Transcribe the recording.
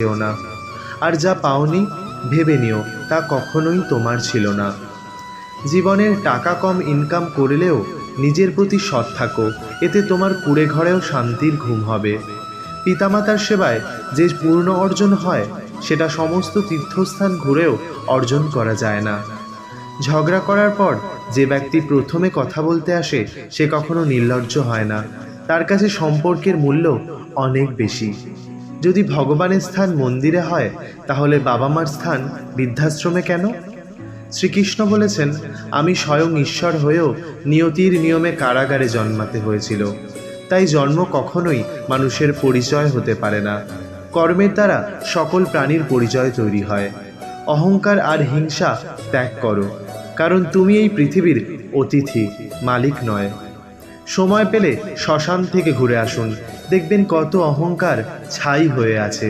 যেও না, আর যা পাওনি ভেবে নিও তা কখনোই তোমার ছিল না। জীবনের টাকা কম ইনকাম করলেও নিজের প্রতি সৎ থাকো, এতে তোমার কুড়ে ঘরেও শান্তির ঘুম হবে। পিতামাতার সেবায় যে পূর্ণ অর্জন হয় সেটা সমস্ত তীর্থস্থান ঘুরেও অর্জন করা যায় না। ঝগড়া করার পর যে ব্যক্তি প্রথমে কথা বলতে আসে সে কখনো নির্লজ্জ হয় না, তার কাছে সম্পর্কের মূল্য অনেক বেশি। যদি ভগবানের স্থান মন্দিরে হয় তাহলে বাবা মার স্থান বৃদ্ধাশ্রমে কেন? শ্রীকৃষ্ণ বলেছেন, আমি স্বয়ং ঈশ্বর হয়েও নিয়তির নিয়মে কারাগারে জন্মাতে হয়েছিল। তাই জন্ম কখনোই মানুষের পরিচয় হতে পারে না। কর্মের দ্বারা সকল প্রাণীর পরিচয় তৈরি হয়। অহংকার আর হিংসা ত্যাগ করো, কারণ তুমি এই পৃথিবীর অতিথি, মালিক নয়। সময় পেলে শ্মশান থেকে ঘুরে আসুন, দেখবেন কত অহংকার ছাই হয়ে আছে।